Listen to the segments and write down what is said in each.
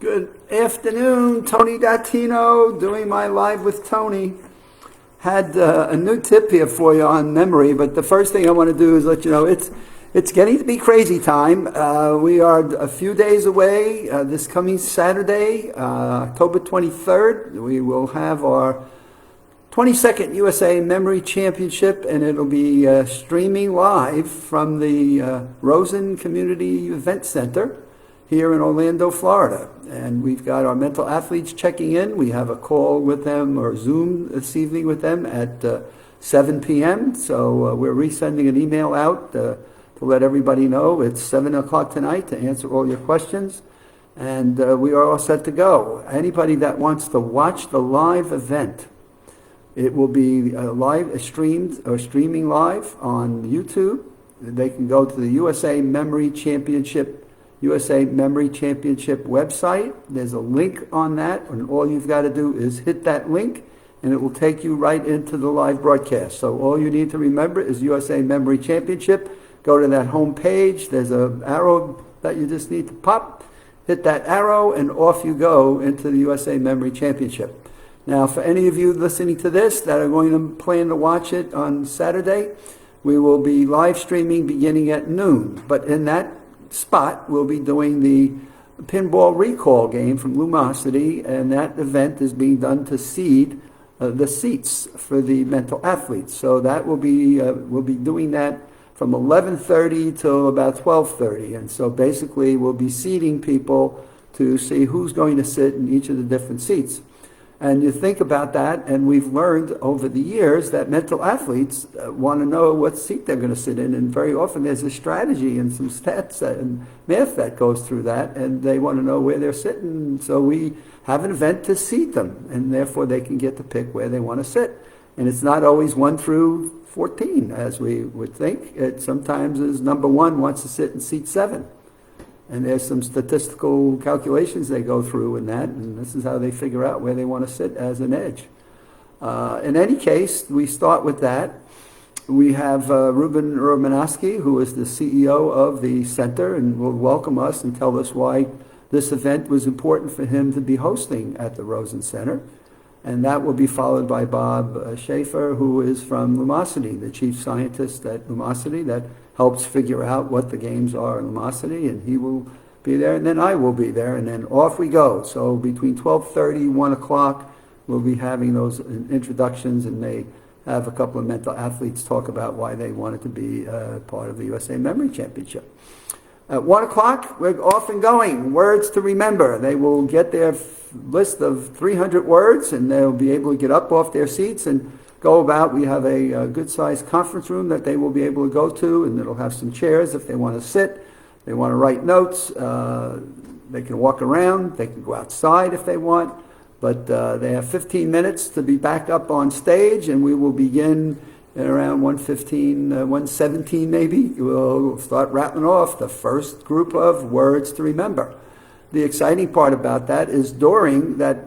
Good afternoon, Tony Dattino, doing my Live with Tony. Had a new tip here for you on memory, but the first thing I want to do is let you know it's getting to be crazy time. We are a few days away. This coming Saturday, October 23rd, we will have our 22nd USA Memory Championship, and it'll be streaming live from the Rosen Community Event Center here in Orlando, Florida. And we've got our mental athletes checking in. We have a call with them or Zoom this evening with them at 7 p.m. So we're resending an email out to let everybody know it's 7 o'clock tonight to answer all your questions. And we are all set to go. Anybody that wants to watch the live event, it will be streaming live on YouTube. They can go to the USA Memory Championship website. There's a link on that, and all you've got to do is hit that link, and it will take you right into the live broadcast. So all you need to remember is USA Memory Championship. Go to that home page. There's an arrow that you just need to pop. Hit that arrow, and off you go into the USA Memory Championship. Now, for any of you listening to this that are going to plan to watch it on Saturday, we will be live streaming beginning at noon. But in that spot, we'll be doing the pinball recall game from Lumosity, and that event is being done to seed the seats for the mental athletes. So that will be we'll be doing that from 11:30 till about 12:30, and so basically we'll be seeding people to see who's going to sit in each of the different seats. And you think about that, and we've learned over the years that mental athletes want to know what seat they're going to sit in, and very often there's a strategy and some stats and math that goes through that, and they want to know where they're sitting. So we have an event to seat them, and therefore they can get to pick where they want to sit. And it's not always 1 through 14, as we would think. It sometimes is number 1 wants to sit in seat 7. And there's some statistical calculations they go through in that, and this is how they figure out where they want to sit as an edge. In any case, we start with that. We have Ruben Romanowski, who is the CEO of the center, and will welcome us and tell us why this event was important for him to be hosting at the Rosen Center. And that will be followed by Bob Schaefer, who is from Lumosity, the chief scientist at Lumosity that helps figure out what the games are in Lumosity, and he will be there, and then I will be there, and then off we go. So between 12:30, 1 o'clock, we'll be having those introductions, and they have a couple of mental athletes talk about why they wanted to be part of the USA Memory Championship. At 1 o'clock, we're off and going. Words to remember. They will get their list of 300 words, and they'll be able to get up off their seats and go about. We have a good-sized conference room that they will be able to go to, and it'll have some chairs if they want to sit. They want to write notes. They can walk around. They can go outside if they want. But they have 15 minutes to be back up on stage, and we will begin at around 1:15, 1:17 maybe. We'll start rattling off the first group of words to remember. The exciting part about that is during that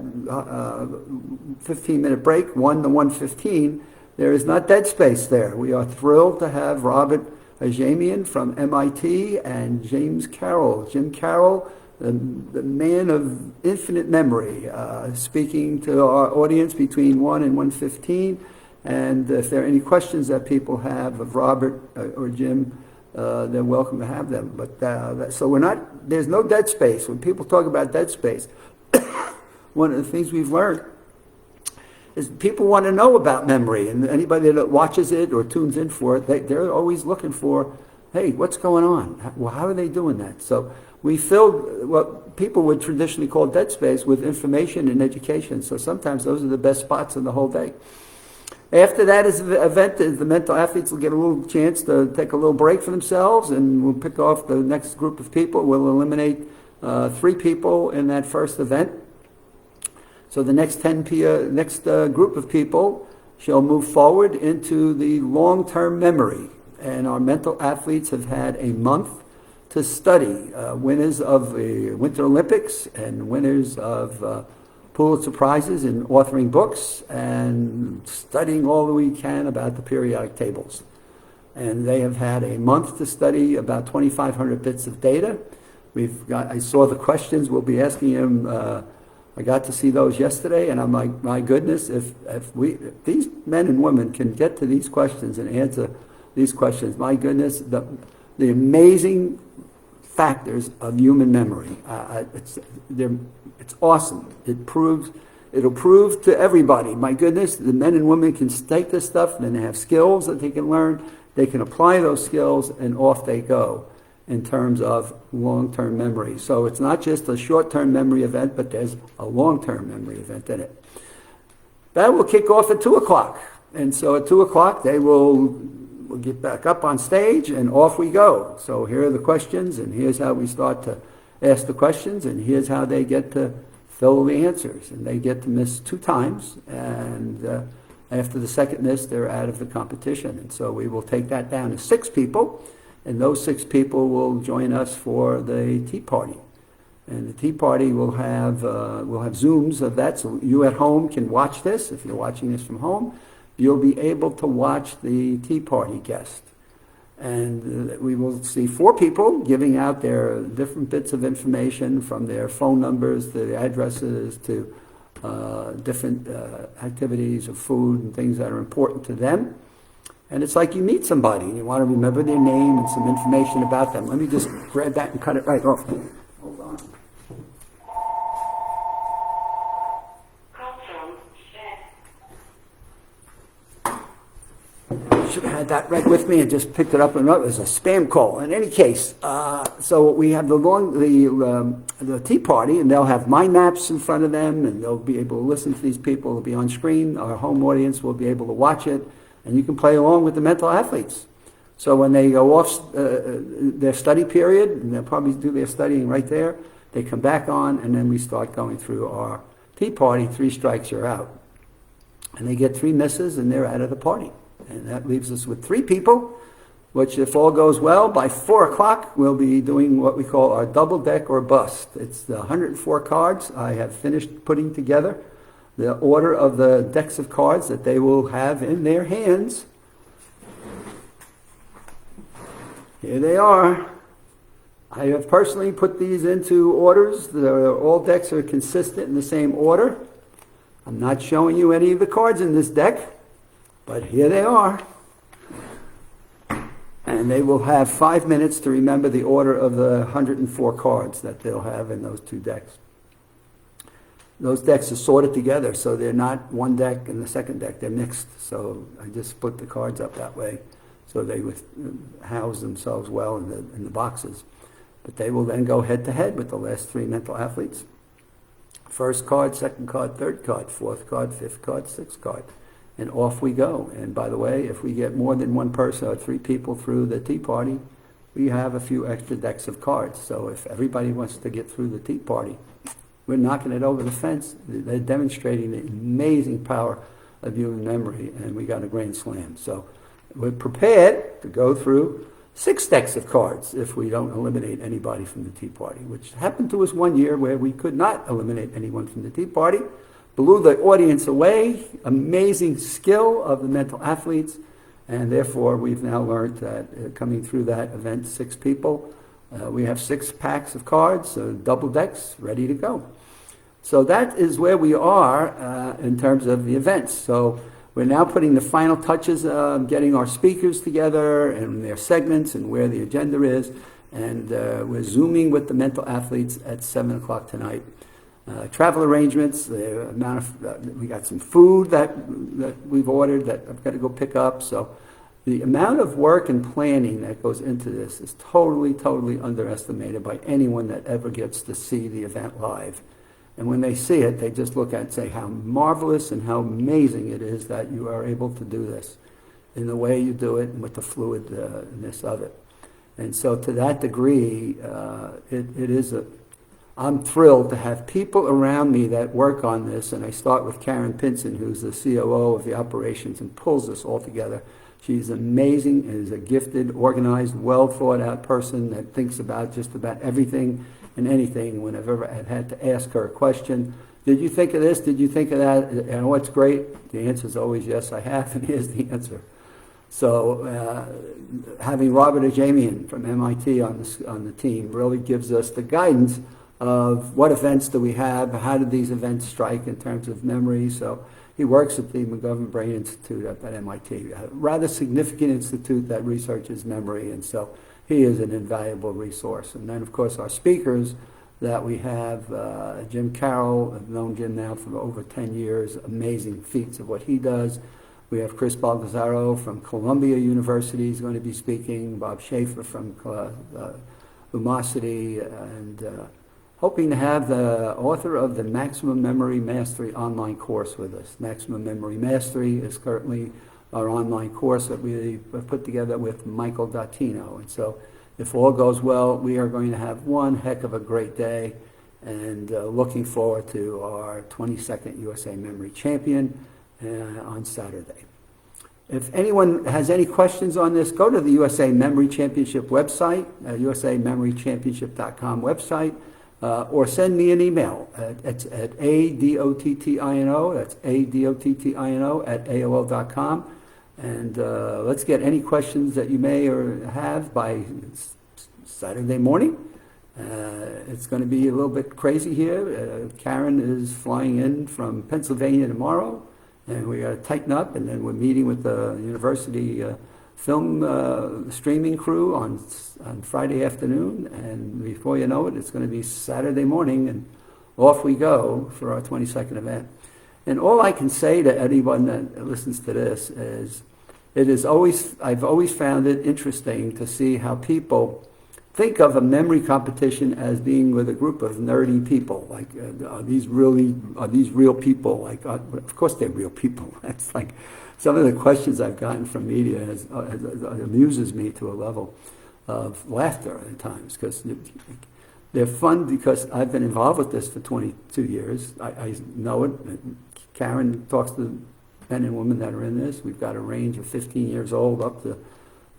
15-minute break, 1 to 1:15, there is not dead space there. We are thrilled to have Robert Ajamian from MIT and Jim Carroll, the man of infinite memory, speaking to our audience between 1 and 1:15. And if there are any questions that people have of Robert or Jim, they're welcome to have them. But so there's no dead space. When people talk about dead space, one of the things we've learned is people want to know about memory, and anybody that watches it or tunes in for it, they're always looking for, hey, what's going on? Well, how are they doing that? So we filled what people would traditionally call dead space with information and education. So sometimes those are the best spots in the whole day. After that is the event, the mental athletes will get a little chance to take a little break for themselves, and we'll pick off the next group of people. We'll eliminate 3 people in that first event. So the next group of people shall move forward into the long-term memory. And our mental athletes have had a month to study winners of the Winter Olympics and winners of Pulitzer Prizes in authoring books and studying all that we can about the periodic tables. And they have had a month to study about 2,500 bits of data. I saw the questions we'll be asking him. I got to see those yesterday, and I'm like, my goodness, if these men and women can get to these questions and answer these questions, my goodness, the amazing factors of human memory. It's awesome. It'll prove to everybody, my goodness, the men and women can take this stuff, and then they have skills that they can learn. They can apply those skills, and off they go in terms of long-term memory. So it's not just a short-term memory event, but there's a long-term memory event in it. That will kick off at 2 o'clock. And so at 2 o'clock, we'll get back up on stage, and off we go. So here are the questions, and here's how we start to ask the questions, and here's how they get to fill the answers. And they get to miss 2 times, and after the second miss, they're out of the competition. And so we will take that down to 6 people, and those 6 people will join us for the tea party. And the tea party will have Zooms of that, so you at home can watch this. If you're watching this from home, you'll be able to watch the tea party guest. And we will see 4 people giving out their different bits of information, from their phone numbers to the addresses to different activities of food and things that are important to them. And it's like you meet somebody and you want to remember their name and some information about them. Let me just grab that and cut it right off. Hold on. Should have had that right with me and just picked it up, and it was a spam call. In any case, so we have the tea party, and they'll have mind maps in front of them, and they'll be able to listen to these people. It'll be on screen. Our home audience will be able to watch it, and you can play along with the mental athletes. So when they go off their study period, and they'll probably do their studying right there, they come back on, and then we start going through our tea party. 3 strikes, you're out. And they get 3 misses, and they're out of the party. And that leaves us with 3 people, which, if all goes well, by 4 o'clock, we'll be doing what we call our double deck or bust. It's the 104 cards. I have finished putting together the order of the decks of cards that they will have in their hands. Here they are. I have personally put these into orders. All decks are consistent in the same order. I'm not showing you any of the cards in this deck, but here they are. And they will have 5 minutes to remember the order of the 104 cards that they'll have in those 2 decks. Those decks are sorted together, so they're not one deck and the second deck. They're mixed. So I just split the cards up that way so they would house themselves well in the boxes. But they will then go head-to-head with the last 3 mental athletes. First card, second card, third card, fourth card, fifth card, sixth card. And off we go. And by the way, if we get more than 1 person or 3 people through the tea party, we have a few extra decks of cards. So if everybody wants to get through the tea party, we're knocking it over the fence. They're demonstrating the amazing power of human memory, and we got a grand slam. So we're prepared to go through 6 decks of cards if we don't eliminate anybody from the tea party, which happened to us one year where we could not eliminate anyone from the tea party. Blew the audience away. Amazing skill of the mental athletes, and therefore we've now learned that coming through that event, 6 people, we have 6 packs of cards, double decks, ready to go. So that is where we are in terms of the events. So we're now putting the final touches, getting our speakers together and their segments and where the agenda is, and we're Zooming with the mental athletes at 7 o'clock tonight. Travel arrangements, the amount of, we got some food that we've ordered that I've got to go pick up. So the amount of work and planning that goes into this is totally, totally underestimated by anyone that ever gets to see the event live. And when they see it, they just look at it and say how marvelous and how amazing it is that you are able to do this in the way you do it and with the fluidness of it. And so to that degree, I'm thrilled to have people around me that work on this, and I start with Karen Pinson, who's the COO of the operations and pulls this all together. She's amazing and is a gifted, organized, well-thought-out person that thinks about just about everything and anything. Whenever I've had to ask her a question, did you think of this? Did you think of that? And what's great? The answer is always yes, I have, and here's the answer. So having Robert Ajamian from MIT on the team really gives us the guidance of what events do we have, how do these events strike in terms of memory. So he works at the McGovern Brain Institute at MIT, a rather significant institute that researches memory, and so he is an invaluable resource. And then, of course, our speakers that we have, Jim Carroll. I've known Jim now for over 10 years, amazing feats of what he does. We have Chris Baldassaro from Columbia University is going to be speaking, Bob Schaefer from Lumosity, and hoping to have the author of the Maximum Memory Mastery online course with us. Maximum Memory Mastery is currently our online course that we put together with Michael Dottino. And so if all goes well, we are going to have one heck of a great day, and looking forward to our 22nd USA Memory Champion on Saturday. If anyone has any questions on this, go to the USA Memory Championship website, usamemorychampionship.com website, or send me an email. It's at adottino, that's adottino at AOL.com. And let's get any questions that you may or have by Saturday morning. It's going to be a little bit crazy here. Karen is flying in from Pennsylvania tomorrow, and we got to tighten up, and then we're meeting with the university film streaming crew on Friday afternoon, and before you know it, it's going to be Saturday morning, and off we go for our 22nd event. And all I can say to anyone that listens to this is, I've always found it interesting to see how people think of a memory competition as being with a group of nerdy people. Like, are these real people? Like, of course they're real people. That's like some of the questions I've gotten from media amuses me to a level of laughter at times, because they're fun, because I've been involved with this for 22 years. I know it. Karen talks to men and women that are in this. We've got a range of 15 years old up to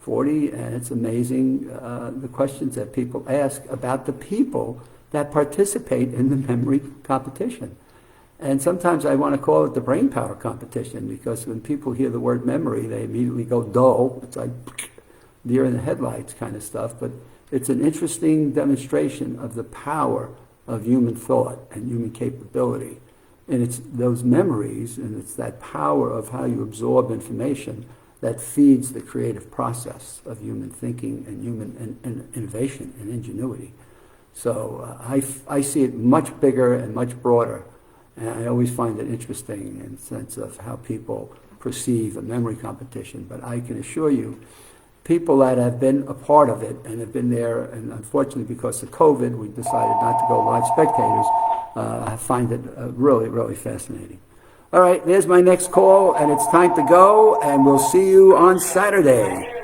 40, and it's amazing the questions that people ask about the people that participate in the memory competition. And sometimes I want to call it the brain power competition, because when people hear the word memory, they immediately go dull. It's like deer in the headlights kind of stuff, but it's an interesting demonstration of the power of human thought and human capability. And it's those memories, and it's that power of how you absorb information that feeds the creative process of human thinking and human innovation and ingenuity. So I see it much bigger and much broader, and I always find it interesting in the sense of how people perceive a memory competition. But I can assure you, people that have been a part of it and have been there, and unfortunately because of COVID, we decided not to go live spectators, I find it really, really fascinating. All right, there's my next call, and it's time to go, and we'll see you on Saturday.